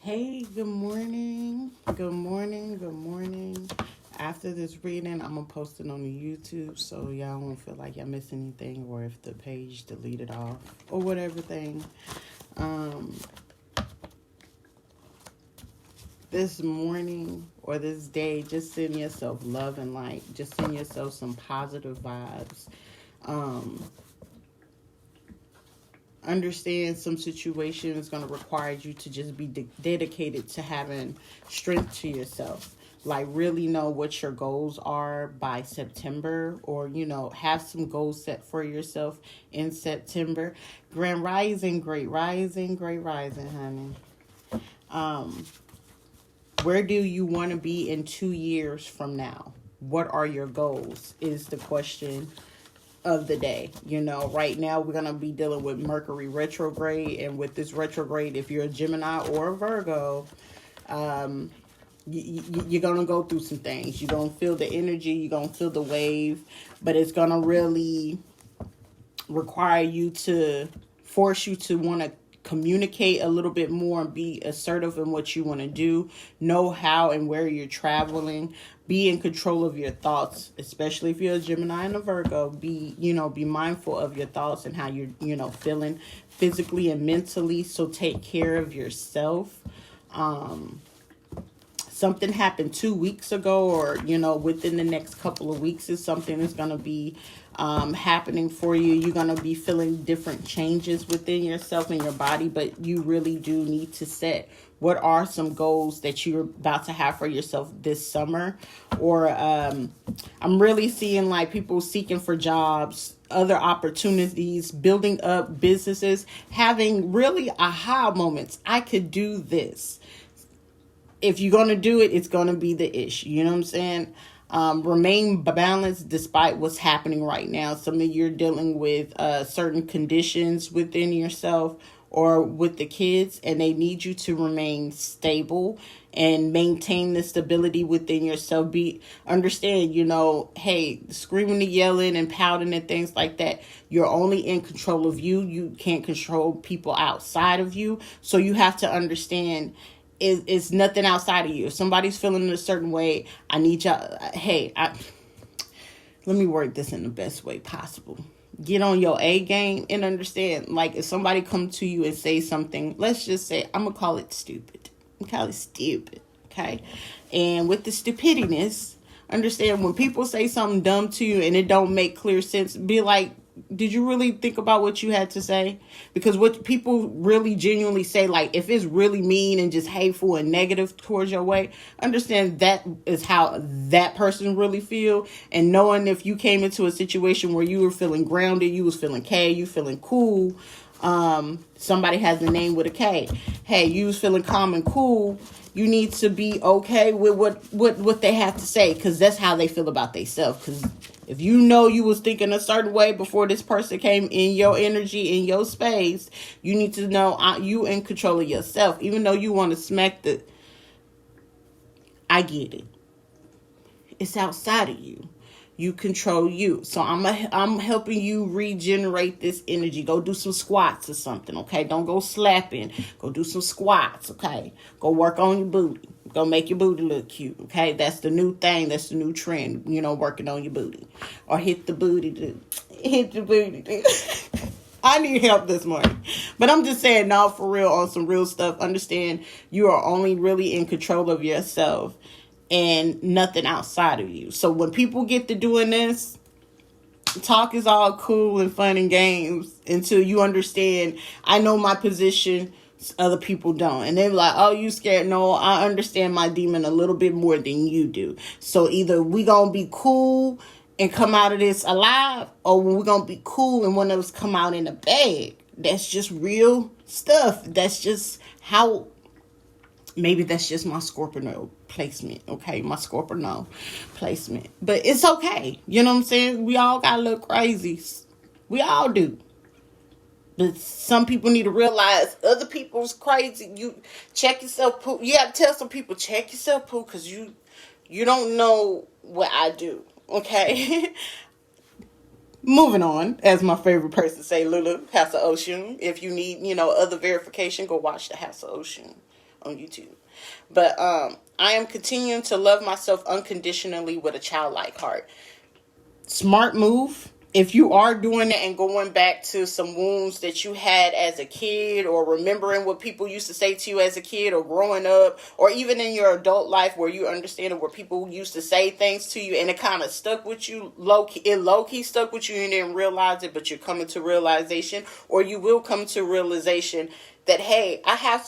Hey, good morning. Good morning. Good morning. After this reading, I'm going to post it on the YouTube so y'all won't feel like y'all miss anything or if the page deleted off or whatever thing. Um, this morning or this day, just send yourself love and light. Just send yourself some positive vibes. Um, Understand some situation is going to require you to just be dedicated to having strength to yourself, like really know what your goals are by September, or have some goals set for yourself in September. Grand rising, great rising, great rising, honey. Where do you want to be in 2 years from now? What are your goals is the question of the day. Right now we're going to be dealing with Mercury retrograde, and with this retrograde, if you're a Gemini or a Virgo, you're going to go through some things. You're going to feel the energy, you're going to feel the wave, but it's going to really require you to force you to want to communicate a little bit more and be assertive in what you want to do, know how and where you're traveling, be in control of your thoughts, especially if you're a Gemini and a Virgo. Be mindful of your thoughts and how you're feeling physically and mentally. So take care of yourself. Something happened 2 weeks ago, or within the next couple of weeks is something that's going to be happening for you. You're going to be feeling different changes within yourself and your body, but you really do need to set what are some goals that you're about to have for yourself this summer. Or I'm really seeing like people seeking for jobs, other opportunities, building up businesses, having really aha moments. I could do this. If you're going to do it, it's going to be the issue. You know what I'm saying? Remain balanced despite what's happening right now. Some of you're dealing with certain conditions within yourself or with the kids, and they need you to remain stable and maintain the stability within yourself. Understand, hey, screaming and yelling and pouting and things like that, you're only in control of you. You can't control people outside of you. So you have to understand it's nothing outside of you. If somebody's feeling in a certain way, I need y'all. Hey, let me word this in the best way possible. Get on your A game and understand. Like, if somebody come to you and say something, let's just say, I'm gonna call it stupid. Call it stupid, okay? And with the stupidness, understand when people say something dumb to you and it don't make clear sense, be like, did you really think about what you had to say? Because what people really genuinely say, like if it's really mean and just hateful and negative towards your way, understand that is how that person really feel. And knowing if you came into a situation where you were feeling grounded, you was feeling K, you feeling cool, somebody has a name with a K. Hey, you was feeling calm and cool. You need to be okay with what they have to say, because that's how they feel about themselves. Because if you was thinking a certain way before this person came in your energy, in your space, you need to know you in control of yourself. Even though you want to smack I get it. It's outside of you. You control you. So I'm helping you regenerate this energy. Go do some squats or something, okay? Don't go slapping. Go do some squats, okay? Go work on your booty. Go make your booty look cute, okay? That's the new thing. That's the new trend, working on your booty. Or hit the booty, dude. Hit the booty, dude. I need help this morning. But I'm just saying, no, for real, on some real stuff. Understand you are only really in control of yourself and nothing outside of you. So when people get to doing this, talk is all cool and fun and games until you understand, I know my position, other people don't. And they're like, oh, you scared? No, I understand my demon a little bit more than you do. So either we gonna be cool and come out of this alive, or we're gonna be cool and one of us come out in a bag. That's just real stuff. That's just how. Maybe that's just my Scorpio placement, okay? My Scorpio placement. But it's okay. You know what I'm saying? We all got a little crazy. We all do. But some people need to realize other people's crazy. You check yourself, poo. You have to tell some people, check yourself, poo, because you don't know what I do, okay? Moving on, as my favorite person say, Lulu, House of Ocean. If you need, other verification, go watch the House of Ocean. on YouTube. But I am continuing to love myself unconditionally with a childlike heart. Smart move. If you are doing it and going back to some wounds that you had as a kid, or remembering what people used to say to you as a kid, or growing up, or even in your adult life where you understand where people used to say things to you and it kind of stuck with you, low-key stuck with you, and you didn't realize it, but you're coming to realization, or you will come to realization that, hey,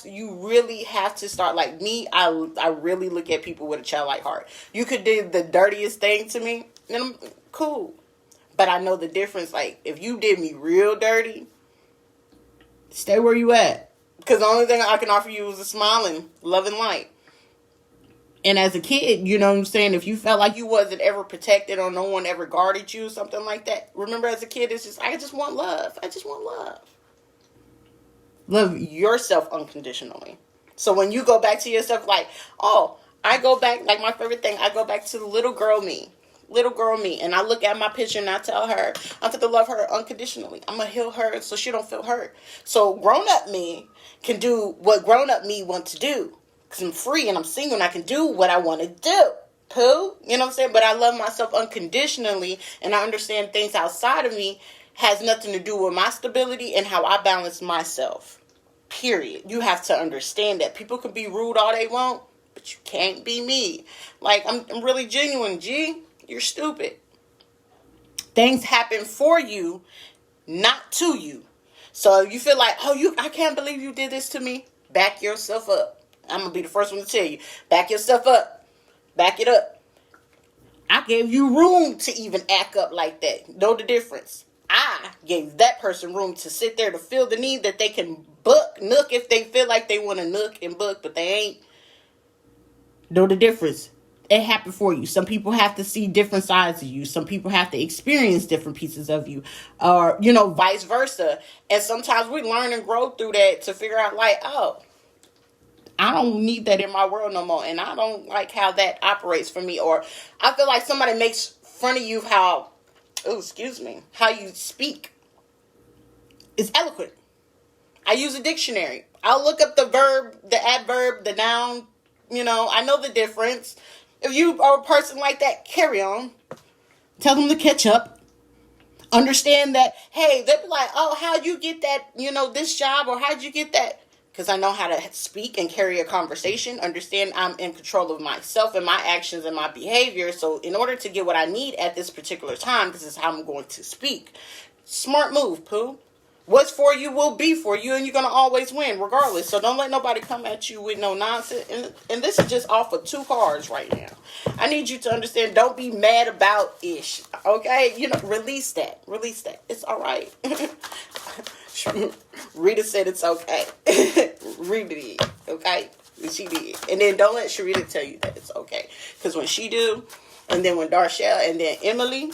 you really have to start. Like me, I really look at people with a childlike heart. You could do the dirtiest thing to me, and I'm cool. But I know the difference. Like, if you did me real dirty, stay where you at. Because the only thing I can offer you is a smiling, loving light. And as a kid, you know what I'm saying? If you felt like you wasn't ever protected or no one ever guarded you, something like that. Remember, as a kid, it's just, I just want love. I just want love. Love yourself unconditionally. So when you go back to yourself, like, oh, I go back, like my favorite thing, I go back to the little girl me. And I look at my picture and I tell her I'm going to love her unconditionally. I'm going to heal her so she don't feel hurt. So grown-up me can do what grown-up me wants to do, because I'm free and I'm single and I can do what I want to do. Pooh, you know what I'm saying? But I love myself unconditionally, and I understand things outside of me has nothing to do with my stability and how I balance myself. Period. You have to understand that. People can be rude all they want, but you can't be me. Like, I'm really genuine, G. You're stupid. Things happen for you, not to you. So you feel like, oh, I can't believe you did this to me. Back yourself up. I'm going to be the first one to tell you. Back yourself up. Back it up. I gave you room to even act up like that. Know the difference. I gave that person room to sit there to feel the need that they can nook if they feel like they want to nook and book, but they ain't. Know the difference. It happened for you. Some people have to see different sides of you. Some people have to experience different pieces of you, or, vice versa. And sometimes we learn and grow through that to figure out, like, oh, I don't need that in my world no more. And I don't like how that operates for me. Or I feel like somebody makes fun of you how you speak. It's eloquent. I use a dictionary. I'll look up the verb, the adverb, the noun. I know the difference. If you are a person like that, carry on. Tell them to catch up. Understand that, hey, they'll be like, oh, how'd you get that, this job, or how'd you get that? Because I know how to speak and carry a conversation. Understand I'm in control of myself and my actions and my behavior. So in order to get what I need at this particular time, this is how I'm going to speak. Smart move, Pooh. What's for you will be for you, and you're going to always win regardless. So don't let nobody come at you with no nonsense. And this is just off of 2 cards right now. I need you to understand, don't be mad about ish. Okay? Release that. It's all right. Rita said it's okay. Rita did. Okay? She did. And then don't let Sharita tell you that it's okay. Because when she do, and then when Darshell, and then Emily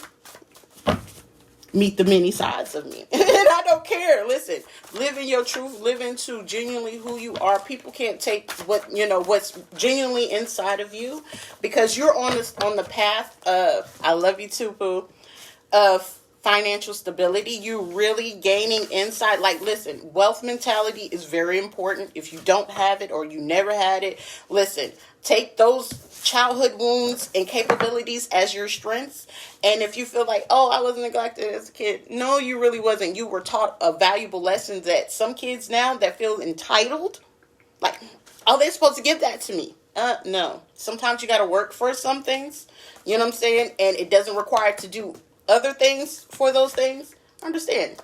meet the many sides of me. And I don't care. Listen, live in your truth, live into genuinely who you are. People can't take what's genuinely inside of you, because you're on the path of, I love you too, Pooh, of financial stability. You're really gaining insight. Like, listen, wealth mentality is very important. If you don't have it or you never had it, listen, take those childhood wounds and capabilities as your strengths. And if you feel like, oh, I wasn't neglected as a kid, no, you really wasn't. You were taught a valuable lesson that some kids now that feel entitled, like, oh, they're supposed to give that to me. No. Sometimes you got to work for some things. You know what I'm saying? And it doesn't require to do other things for those things. Understand,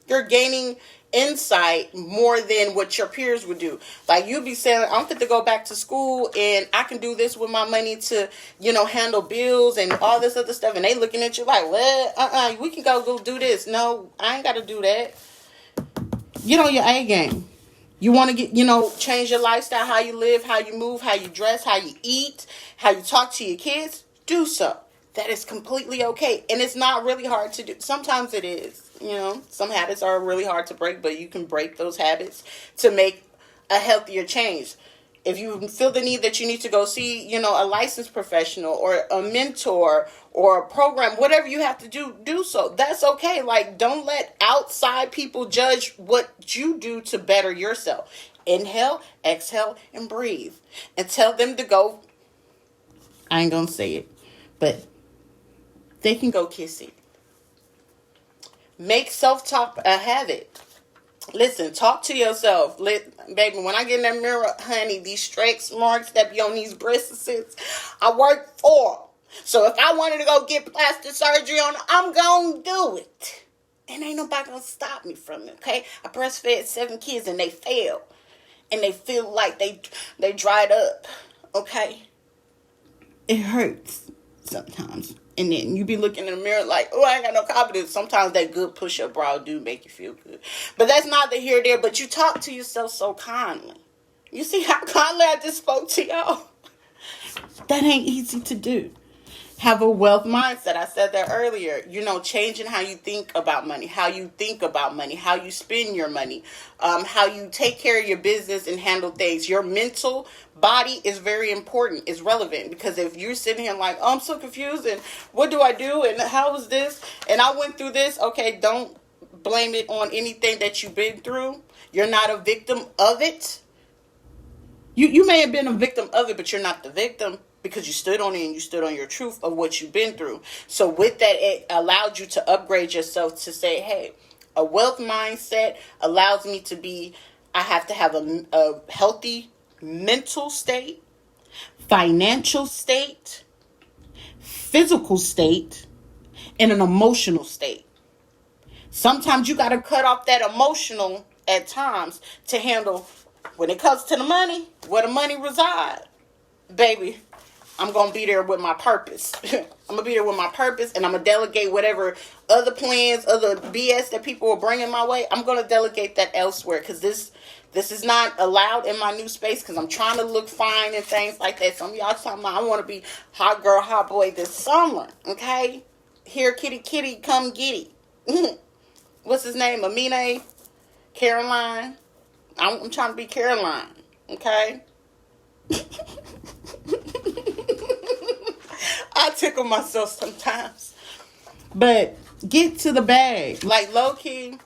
you're gaining insight more than what your peers would do. Like, you'd be saying, I'm fit to go back to school and I can do this with my money to, handle bills and all this other stuff. And they looking at you like, well, we can go do this. No, I ain't got to do that. Get on your A game. You want to get, change your lifestyle, how you live, how you move, how you dress, how you eat, how you talk to your kids. Do so. That is completely okay. And it's not really hard to do. Sometimes it is. Some habits are really hard to break, but you can break those habits to make a healthier change. If you feel the need that you need to go see, a licensed professional or a mentor or a program, whatever you have to do so. That's okay. Like, don't let outside people judge what you do to better yourself. Inhale, exhale, and breathe. And tell them to go. I ain't going to say it, but they can go kiss it. Make self-talk a habit. Listen, talk to yourself. Baby, when I get in that mirror, honey, these stretch marks that be on these breasts, I work for. So if I wanted to go get plastic surgery on, I'm going to do it. And ain't nobody going to stop me from it, okay? I breastfed 7 kids and they failed. And they feel like they dried up, okay? It hurts sometimes. And then you be looking in the mirror like, oh, I ain't got no confidence. Sometimes that good push-up bra do make you feel good. But that's neither here nor there. But you talk to yourself so kindly. You see how kindly I just spoke to y'all? That ain't easy to do. Have a wealth mindset. I said that earlier. Changing how you think about money, how you think about money, how you spend your money, how you take care of your business and handle things. Your mental body is very important, is relevant. Because if you're sitting here like, oh, I'm so confused and what do I do and how is this? And I went through this. Okay, don't blame it on anything that you've been through. You're not a victim of it. You may have been a victim of it, but you're not the victim. Because you stood on it and you stood on your truth of what you've been through. So with that, it allowed you to upgrade yourself to say, hey, a wealth mindset allows me to I have to have a healthy mental state, financial state, physical state, and an emotional state. Sometimes you got to cut off that emotional at times to handle when it comes to the money, where the money resides. Baby, I'm going to be there with my purpose. I'm going to be there with my purpose, and I'm going to delegate whatever other plans, other BS that people are bringing my way. I'm going to delegate that elsewhere because this is not allowed in my new space because I'm trying to look fine and things like that. Some of y'all talking about I want to be hot girl, hot boy this summer, okay? Here, kitty, come get it. What's his name? Amine? Caroline? I'm trying to be Caroline, okay? I tickle myself sometimes. But get to the bag. Like low key,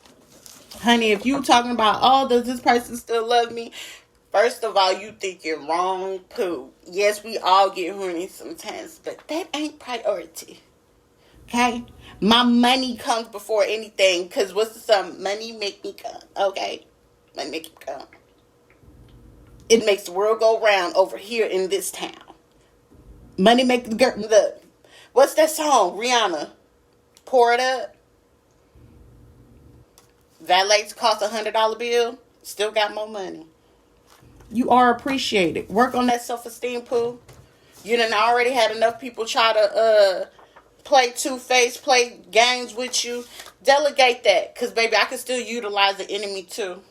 honey, if you talking about, oh, does this person still love me? First of all, you think you're wrong, poo. Yes, we all get horny sometimes, but that ain't priority. Okay? My money comes before anything. Because what's the song? Money make me come. Okay? Money make me come. It makes the world go round over here in this town. Money make the girl. Look, what's that song? Rihanna. Pour it up. Valets cost $100 bill. Still got more money. You are appreciated. Work on that self-esteem, poo. You done already had enough people try to play two-faced, play games with you. Delegate that. Because, baby, I can still utilize the enemy, too.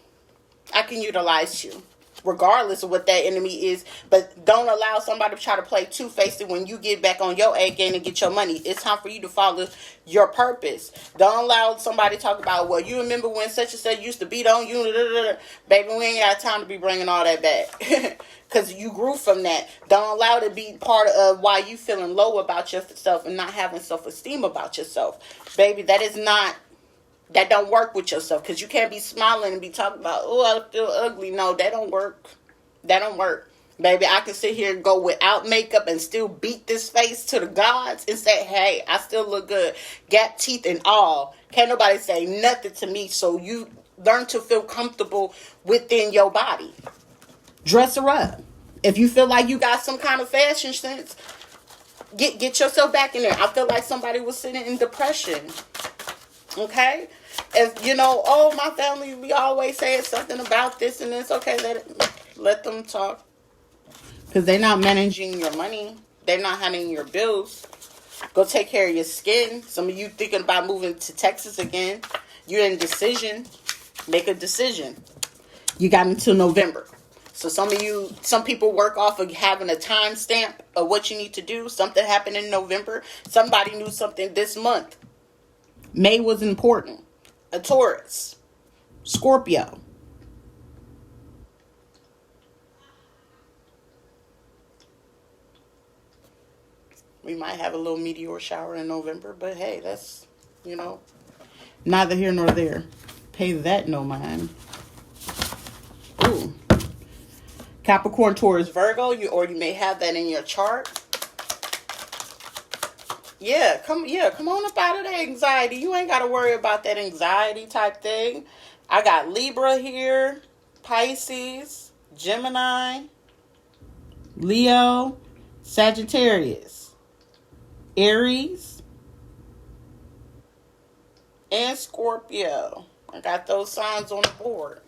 I can utilize you. Regardless of what that enemy is. But don't allow somebody to try to play two-faced when you get back on your A game and get your money. It's time for you to follow your purpose. Don't allow somebody to talk about, well, you remember when such and such used to beat on you? Baby, we ain't got time to be bringing all that back. Because you grew from that. Don't allow it to be part of why you feeling low about yourself and not having self-esteem about yourself. Baby, that don't work with yourself because you can't be smiling and be talking about, oh, I feel ugly. No, that don't work. That don't work. Baby, I can sit here and go without makeup and still beat this face to the gods and say, hey, I still look good. Gap teeth and all. Can't nobody say nothing to me. So you learn to feel comfortable within your body. Dress her up. If you feel like you got some kind of fashion sense, get yourself back in there. I feel like somebody was sitting in depression. Okay? If, oh, my family, we always saying something about this and it's okay, let them talk. Because they're not managing your money. They're not handling your bills. Go take care of your skin. Some of you thinking about moving to Texas again. You're in decision. Make a decision. You got until November. So some people work off of having a time stamp of what you need to do. Something happened in November. Somebody knew something this month. May was important. A Taurus. Scorpio. We might have a little meteor shower in November, but hey, that's, neither here nor there. Pay that no mind. Ooh, Capricorn, Taurus, Virgo, or you may have that in your chart. Yeah, come on up out of that anxiety. You ain't got to worry about that anxiety type thing. I got Libra here, Pisces, Gemini, Leo, Sagittarius, Aries, and Scorpio. I got those signs on the board.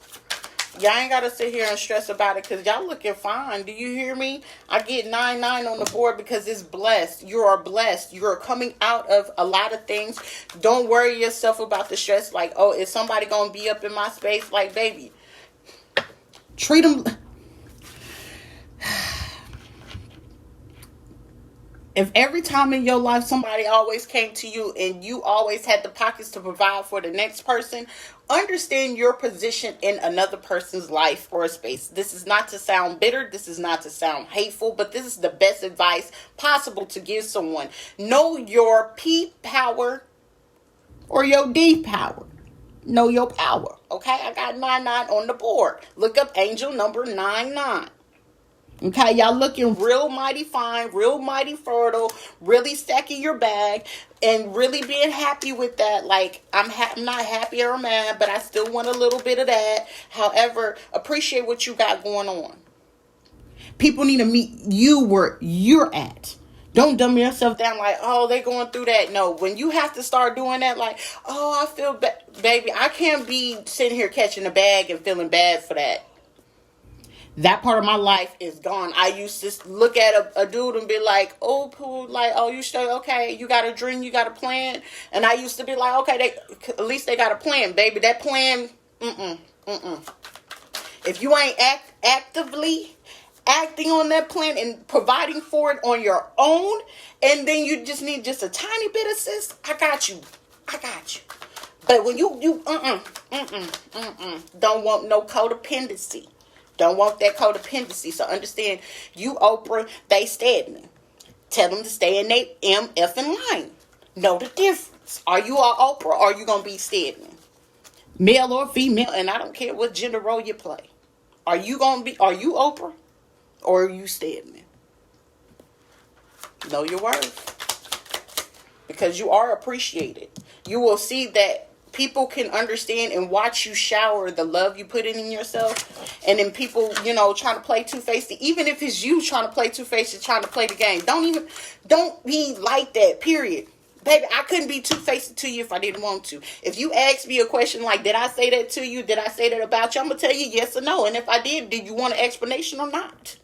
Y'all ain't got to sit here and stress about it because y'all looking fine. Do you hear me? I get 9-9 on the board because it's blessed. You are blessed. You are coming out of a lot of things. Don't worry yourself about the stress. Like, oh, is somebody going to be up in my space? Like, baby, treat them. If every time in your life somebody always came to you and you always had the pockets to provide for the next person, understand your position in another person's life or space. This is not to sound bitter. This is not to sound hateful, but this is the best advice possible to give someone. Know your P power or your D power. Know your power. Okay, I got 9-9 on the board. Look up angel number 99. Okay, y'all looking real mighty fine, real mighty fertile, really stacking your bag, and really being happy with that. Like, I'm not happy or mad, but I still want a little bit of that. However, appreciate what you got going on. People need to meet you where you're at. Don't dumb yourself down like, oh, they going through that. No, when you have to start doing that, like, oh, I feel bad. Baby, I can't be sitting here catching a bag and feeling bad for that. That part of my life is gone. I used to look at a dude and be like, oh, Pooh, like, oh, you still okay? You got a dream? You got a plan? And I used to be like, okay, at least they got a plan, baby. That plan, If you ain't actively acting on that plan and providing for it on your own, and then you just need just a tiny bit of assist, I got you. But when you don't want no codependency. Don't want that codependency. So understand, you Oprah, they Stedman. Tell them to stay in their MFing line. Know the difference. Are you all Oprah or are you going to be Stedman? Male or female, and I don't care what gender role you play. Are you Oprah or are you Stedman? Know your worth. Because you are appreciated. You will see that people can understand and watch you shower the love you put in yourself. And then people, trying to play two-faced. Even if it's you trying to play two-faced and trying to play the game. Don't be like that, period. Baby, I couldn't be two-faced to you if I didn't want to. If you ask me a question like, did I say that to you? Did I say that about you? I'm going to tell you yes or no. And if I did you want an explanation or not?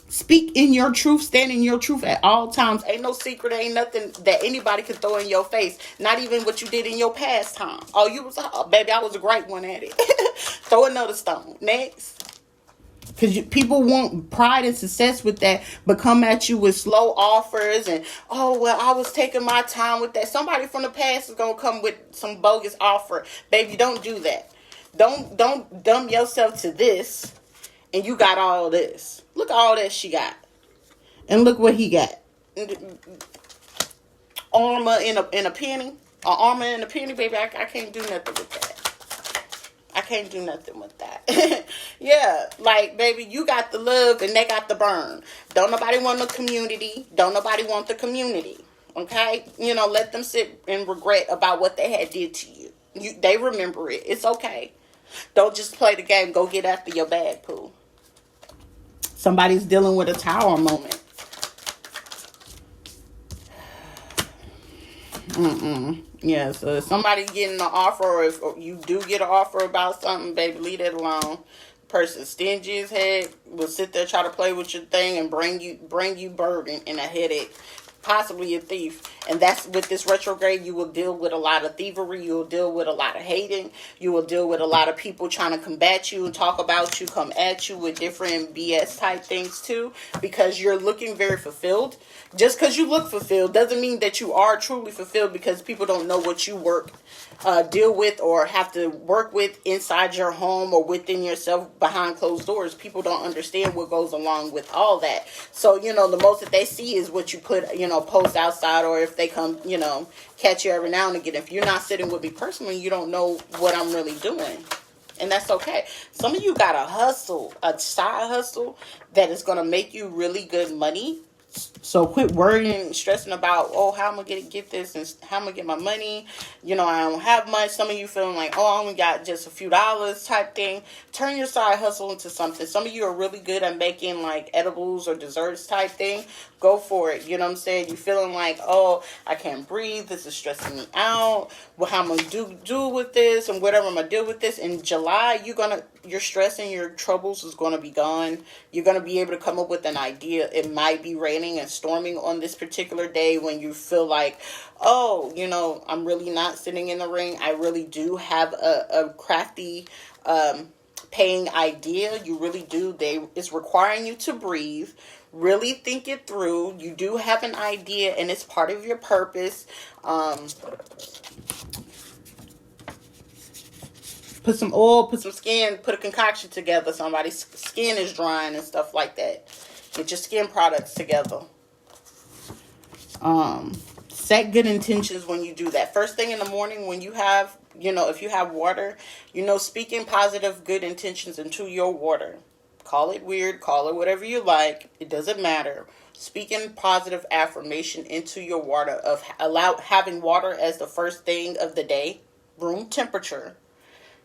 Speak in your truth, stand in your truth at all times. Ain't no secret, ain't nothing that anybody can throw in your face. Not even what you did in your past time. Baby, I was a great one at it. Throw another stone. Next. Because people want pride and success with that, but come at you with slow offers and, oh, well, I was taking my time with that. Somebody from the past is going to come with some bogus offer. Baby, don't do that. Don't dumb yourself to this and you got all this. Look at all that she got. And look what he got. Armor in a penny. Armor in a penny, baby. I can't do nothing with that. I can't do nothing with that. Yeah, like, baby, you got the love and they got the burn. Don't nobody want the community. Don't nobody want the community. Okay? Let them sit and regret about what they had did to you. They remember it. It's okay. Don't just play the game. Go get after your bag, Pooh. Somebody's dealing with a tower moment. Yeah, so if somebody getting an offer, or if you do get an offer about something, baby, leave that alone. Person stingy as head will sit there, try to play with your thing and bring you burden and a headache. Possibly a thief. And that's with this retrograde, you will deal with a lot of thievery. You will deal with a lot of hating. You will deal with a lot of people trying to combat you and talk about you, come at you with different BS type things too, because you're looking very fulfilled. Just because you look fulfilled doesn't mean that you are truly fulfilled, because people don't know what you deal with or have to work with inside your home or within yourself behind closed doors. People don't understand what goes along with all that. So, the most that they see is what you put, post outside, or if they come, catch you every now and again. If you're not sitting with me personally, you don't know what I'm really doing. And that's okay. Some of you got a hustle, a side hustle that is going to make you really good money. So quit worrying, stressing about, oh, how am I going to get this and how am I going to get my money? You know, I don't have much. Some of you feeling like, oh, I only got just a few dollars type thing. Turn your side hustle into something. Some of you are really good at making like edibles or desserts type thing. Go for it. You know what I'm saying? You're feeling like, oh, I can't breathe. This is stressing me out. Well, how am I going to do with this and whatever I'm going to deal with this. In July, your stress and your troubles is going to be gone. You're going to be able to come up with an idea. It might be raining and storming on this particular day when you feel like, oh, you know, I'm really not sitting in the ring. I really do have a crafty paying idea. You really do. It's requiring you to breathe. Really think it through. You do have an idea and it's part of your purpose. Put some oil, put some skin, put a concoction together. Somebody's skin is drying and stuff like that. Get your skin products together. Set good intentions when you do that. First thing in the morning when you have, if you have water, speaking positive, good intentions into your water. Call it weird, call it whatever you like. It doesn't matter. Speaking positive affirmation into your water of having water as the first thing of the day, room temperature.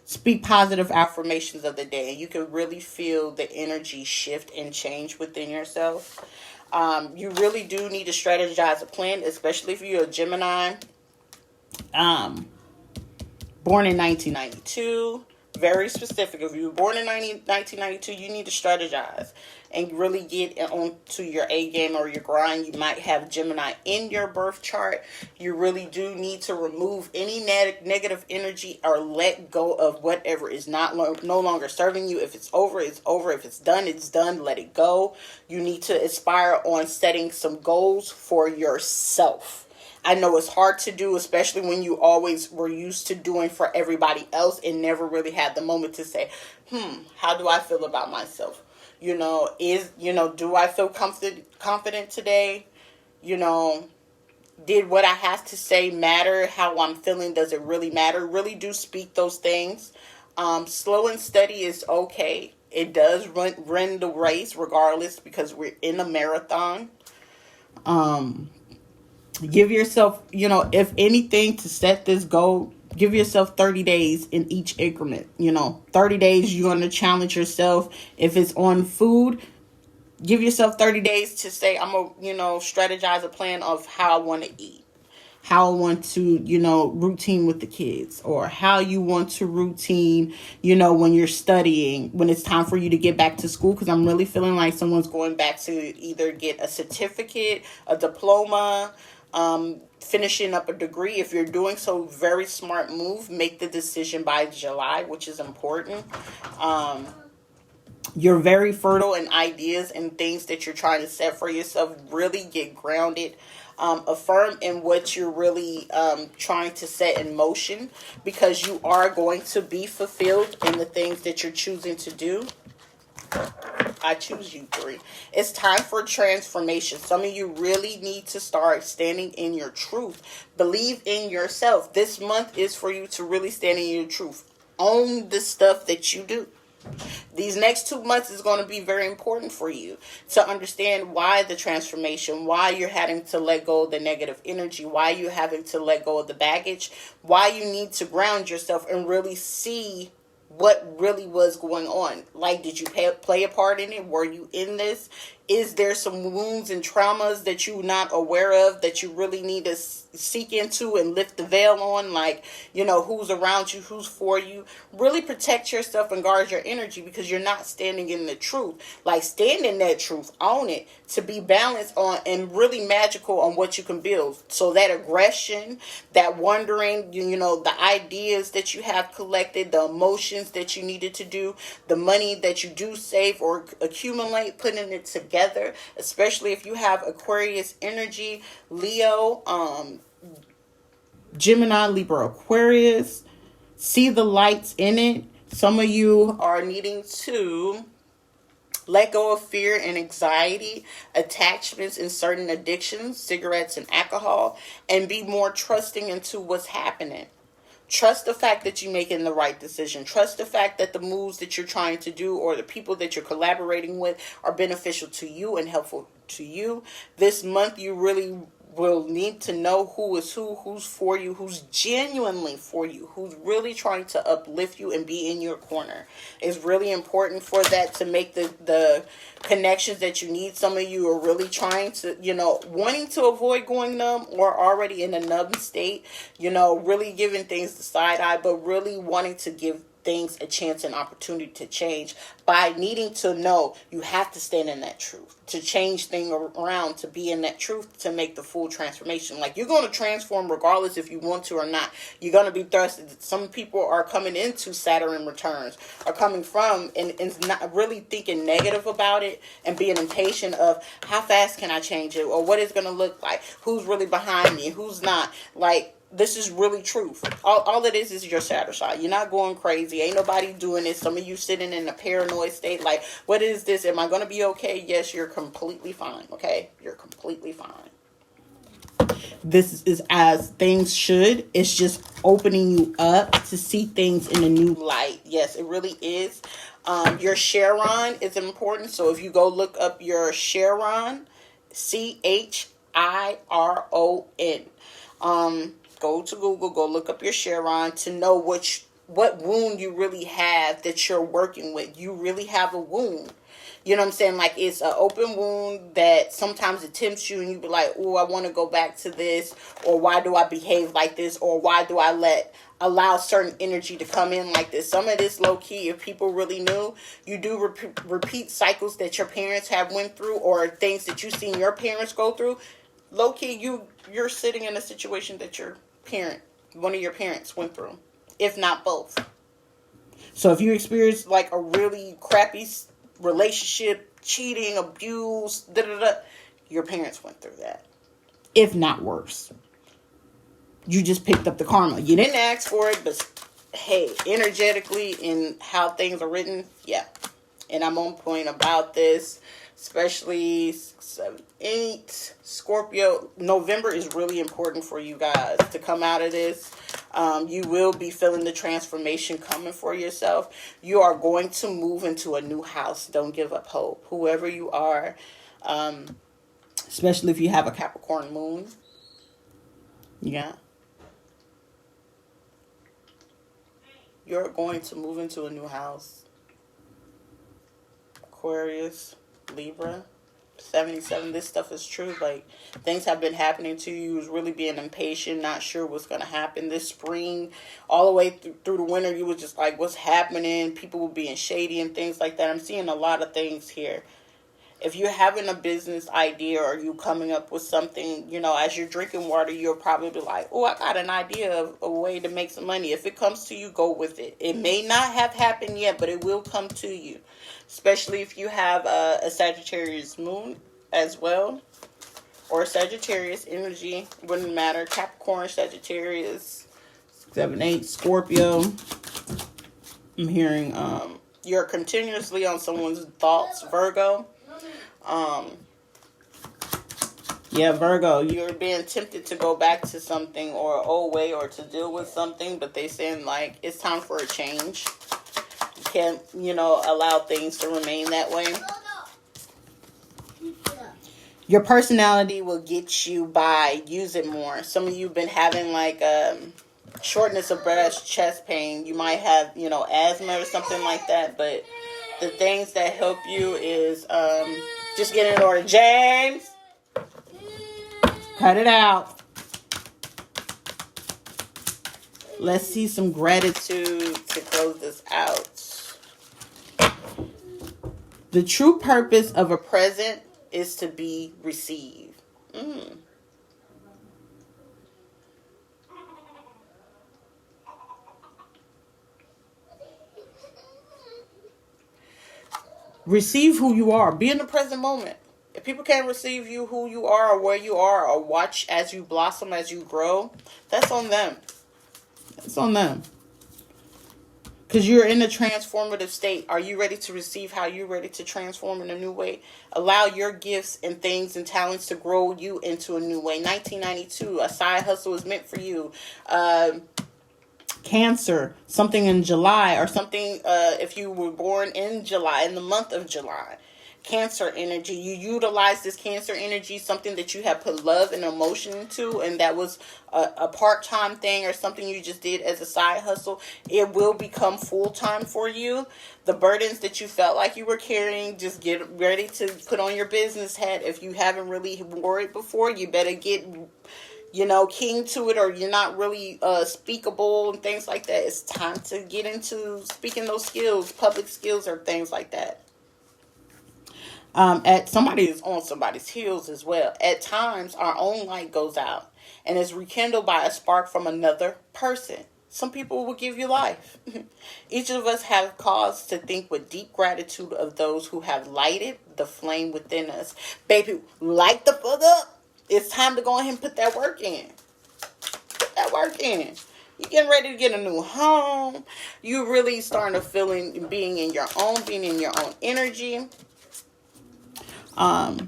Speak positive affirmations of the day, and you can really feel the energy shift and change within yourself. You really do need to strategize a plan, especially if you're a Gemini. Born in 1992. Very specific. If you were born in 1992, you need to strategize and really get onto your A game or your grind. You might have Gemini in your birth chart. You really do need to remove any negative energy or let go of whatever is no longer serving you. If it's over, it's over. If it's done, it's done. Let it go. You need to aspire on setting some goals for yourself. I know it's hard to do, especially when you always were used to doing for everybody else and never really had the moment to say, how do I feel about myself? Do I feel confident today? Did what I have to say matter? How I'm feeling, does it really matter? Really do speak those things. Slow and steady is okay. It does run the race regardless because we're in a marathon. Give yourself, if anything, to set this goal, give yourself 30 days in each increment. 30 days you're going to challenge yourself. If it's on food, give yourself 30 days to say, I'm going to, strategize a plan of how I want to eat. How I want to, routine with the kids, or how you want to routine, when you're studying, when it's time for you to get back to school. Because I'm really feeling like someone's going back to either get a certificate, a diploma, finishing up a degree. If you're doing so, very smart move. Make the decision by July, which is important. You're very fertile in ideas and things that you're trying to set for yourself. Really get grounded. Affirm in what you're really trying to set in motion, because you are going to be fulfilled in the things that you're choosing to do. I choose you 3. It's time for transformation. Some of you really need to start standing in your truth. Believe in yourself. This month is for you to really stand in your truth. Own the stuff that you do. These next 2 months is going to be very important for you to understand why the transformation, why you're having to let go of the negative energy, why you're having to let go of the baggage, why you need to ground yourself and really see what really was going on. Like, did you play a part in it? Were you in this? Is there some wounds and traumas that you're not aware of that you really need to seek into and lift the veil on? Like, who's around you, who's for you. Really protect yourself and guard your energy, because you're not standing in the truth. Like, stand in that truth, own it, to be balanced on and really magical on what you can build. So that aggression, that wondering, the ideas that you have collected, the emotions that you needed to do, the money that you do save or accumulate, putting it together, especially if you have Aquarius energy, Leo, Gemini, Libra, Aquarius. See the lights in it. Some of you are needing to let go of fear and anxiety, attachments and certain addictions, cigarettes and alcohol, and be more trusting into what's happening. Trust the fact that you're making the right decision. Trust the fact that the moves that you're trying to do or the people that you're collaborating with are beneficial to you and helpful to you. This month, you really will need to know who is who, who's for you, who's genuinely for you, who's really trying to uplift you and be in your corner. It's really important for that to make the connections that you need. Some of you are really trying to, wanting to avoid going numb or already in a numb state, really giving things the side eye, but really wanting to give things a chance and opportunity to change by needing to know you have to stand in that truth, to change things around, to be in that truth, to make the full transformation. Like, you're going to transform regardless if you want to or not. You're going to be thrusted. Some people are coming into Saturn returns, are coming from and not really thinking negative about it and being impatient of how fast can I change it, or what it's going to look like, who's really behind me, who's not. Like, this is really truth. All it is your shadow side. You're not going crazy. Ain't nobody doing this. Some of you sitting in a paranoid state. Like, what is this? Am I going to be okay? Yes, you're completely fine. Okay? You're completely fine. This is as things should. It's just opening you up to see things in a new light. Yes, it really is. Your Chiron is important. So if you go look up your Chiron, Chiron. Go to Google, go look up your Chiron to know what wound you really have that you're working with. You really have a wound. You know what I'm saying? Like, it's an open wound that sometimes it tempts you and you be like, oh, I want to go back to this, or why do I behave like this, or why do I allow certain energy to come in like this. Some of this, low-key, if people really knew, you do repeat cycles that your parents have went through, or things that you've seen your parents go through. Low-key, you're sitting in a situation that one of your parents went through, if not both. So if you experience like a really crappy relationship, cheating, abuse, your parents went through that, if not worse. You just picked up the karma. You didn't ask for it, but hey, energetically in how things are written, yeah. And I'm on point about this, especially 7, 8, Scorpio. November is really important for you guys to come out of this. You will be feeling the transformation coming for yourself. You are going to move into a new house. Don't give up hope. Whoever you are, especially if you have a Capricorn moon. Yeah. You're going to move into a new house. Aquarius, Libra, 77. This stuff is true. Like, things have been happening to you. Was really being impatient, not sure what's going to happen this spring. All the way through the winter, you was just like, what's happening? People were being shady and things like that. I'm seeing a lot of things here. If you're having a business idea or you coming up with something, as you're drinking water, you'll probably be like, oh, I got an idea of a way to make some money. If it comes to you, go with it. It may not have happened yet, but it will come to you. Especially if you have a Sagittarius moon as well. Or Sagittarius energy. Wouldn't matter. Capricorn, Sagittarius, 7, 8, Scorpio. I'm hearing you're continuously on someone's thoughts, Virgo. Virgo, you're being tempted to go back to something or an old way or to deal with something, but they saying like it's time for a change. You can't, allow things to remain that way. Your personality will get you by. Use it more. Some of you have been having like shortness of breath, chest pain. You might have, asthma or something like that, but the things that help you is just get in order. James, cut it out. Let's see some gratitude to close this out. The true purpose of a present is to be received. Receive who you are. Be in the present moment. If people can't receive you, who you are, or where you are, or watch as you blossom, as you grow, that's on them. That's on them. Because you're in a transformative state. Are you ready to receive how you're ready to transform in a new way? Allow your gifts and things and talents to grow you into a new way. 1992, a side hustle is meant for you. Cancer, something in July, or something if you were born in July, in the month of July. Cancer energy, you utilize this Cancer energy, something that you have put love and emotion into, and that was a part-time thing or something you just did as a side hustle. It will become full-time for you. The burdens that you felt like you were carrying, just get ready to put on your business hat. If you haven't really wore it before, you better get keen to it, or you're not really speakable and things like that. It's time to get into speaking those skills, public skills, or things like that. At somebody is on somebody's heels as well. At times, our own light goes out and is rekindled by a spark from another person. Some people will give you life. Each of us have cause to think with deep gratitude of those who have lighted the flame within us. Baby, light the fuck up. It's time to go ahead and put that work in. Put that work in. You're getting ready to get a new home. You really starting to feeling being in your own energy. I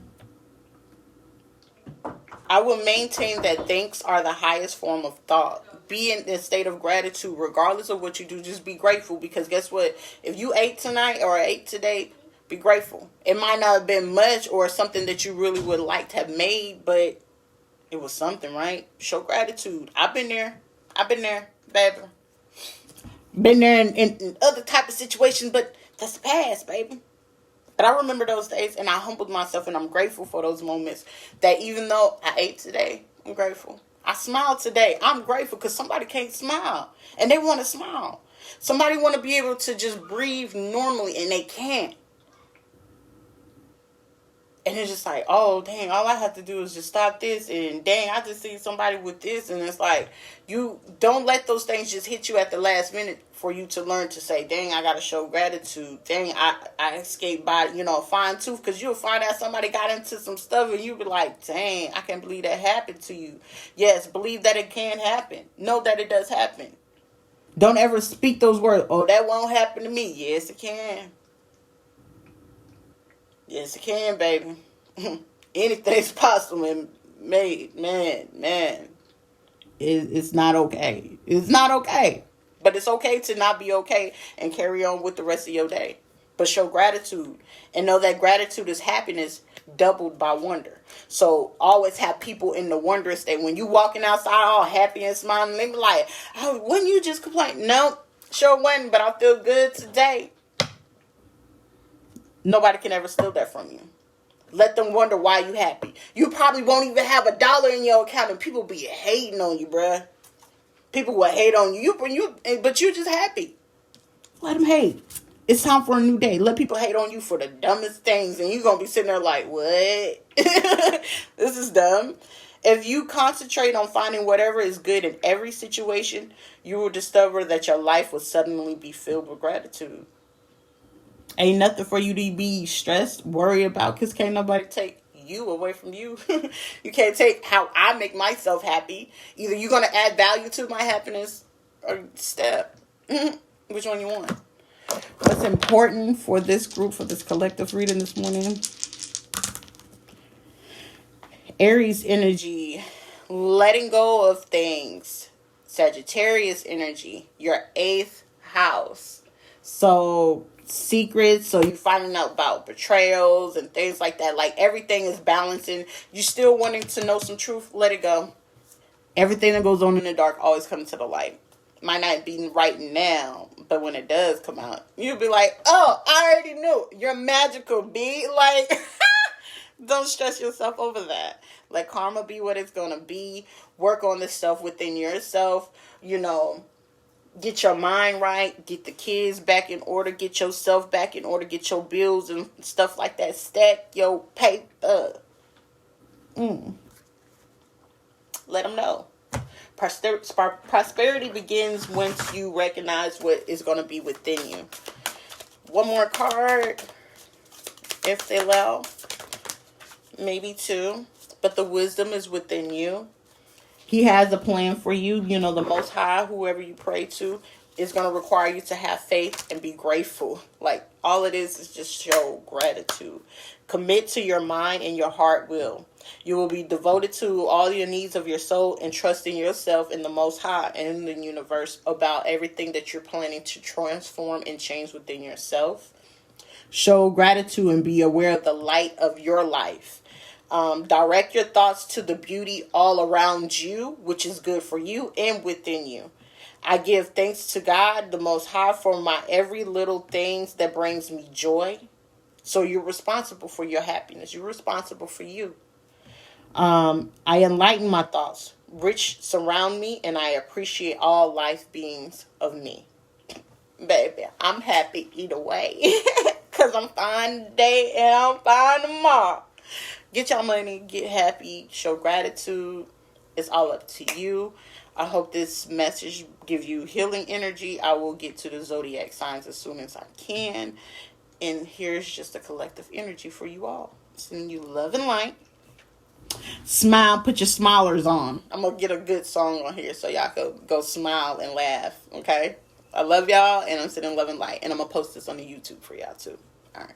will maintain that thanks are the highest form of thought. Be in a state of gratitude regardless of what you do. Just be grateful, because guess what? If you ate tonight or ate today, be grateful. It might not have been much or something that you really would like to have made, but it was something, right? Show gratitude. I've been there, baby. Been there in other type of situations, but that's the past, baby. But I remember those days, and I humbled myself, and I'm grateful for those moments. That even though I ate today, I'm grateful. I smiled today. I'm grateful, because somebody can't smile, and they want to smile. Somebody want to be able to just breathe normally, and they can't. And it's just like, oh, dang, all I have to do is just stop this. And dang, I just see somebody with this. And it's like, you don't let those things just hit you at the last minute for you to learn to say, dang, I got to show gratitude. Dang, I escaped by, fine tooth. Because you'll find out somebody got into some stuff and you'll be like, dang, I can't believe that happened to you. Yes, believe that it can happen. Know that it does happen. Don't ever speak those words. Oh, that won't happen to me. Yes, it can. Yes, it can, baby. Anything's possible, and man. It's not okay. It's not okay. But it's okay to not be okay and carry on with the rest of your day. But show gratitude. And know that gratitude is happiness doubled by wonder. So always have people in the wondrous state. When you walking outside all happy and smiling, they be like, oh, wouldn't you just complain? No, sure wasn't, but I feel good today. Nobody can ever steal that from you. Let them wonder why you happy. You probably won't even have $1 in your account, and people be hating on you, bruh. People will hate on you. But you just happy. Let them hate. It's time for a new day. Let people hate on you for the dumbest things, and you're going to be sitting there like, what? This is dumb. If you concentrate on finding whatever is good in every situation, you will discover that your life will suddenly be filled with gratitude. Ain't nothing for you to be stressed, worry about, because can't nobody take you away from you. You can't take how I make myself happy. Either you're going to add value to my happiness or step. Which one you want? What's important for this group, for this collective reading this morning? Aries energy, letting go of things. Sagittarius energy, your 8th house. So secrets, so you're finding out about betrayals and things like that. Like everything is balancing. You still wanting to know some truth, let it go. Everything that goes on in the dark always comes to the light. Might not be right now, but when it does come out, you'll be like, oh, I already knew. You're magical, B. Like, don't stress yourself over that. Let karma be what it's gonna be. Work on the stuff within yourself. Get your mind right, get the kids back in order, get yourself back in order, get your bills and stuff like that. Stack your paper. Let them know. Prosperity begins once you recognize what is going to be within you. One more card, if they allow. Maybe 2. But the wisdom is within you. He has a plan for you. The Most High, whoever you pray to, is going to require you to have faith and be grateful. Like, All it is just show gratitude. Commit to your mind and your heart will. You will be devoted to all your needs of your soul and trust in yourself in the Most High and in the universe about everything that you're planning to transform and change within yourself. Show gratitude and be aware of the light of your life. Direct your thoughts to the beauty all around you, which is good for you and within you. I give thanks to God, the Most High, for my every little things that brings me joy. So you're responsible for your happiness. You're responsible for you. I enlighten my thoughts. Rich surround me, and I appreciate all life beings of me. Baby, I'm happy either way. Because I'm fine today and I'm fine tomorrow. Get your money, get happy, show gratitude. It's all up to you. I hope this message gives you healing energy. I will get to the zodiac signs as soon as I can. And here's just a collective energy for you all. Sending you love and light. Smile, put your smilers on. I'm going to get a good song on here so y'all can go smile and laugh. Okay? I love y'all, and I'm sending love and light. And I'm going to post this on the YouTube for y'all too. All right.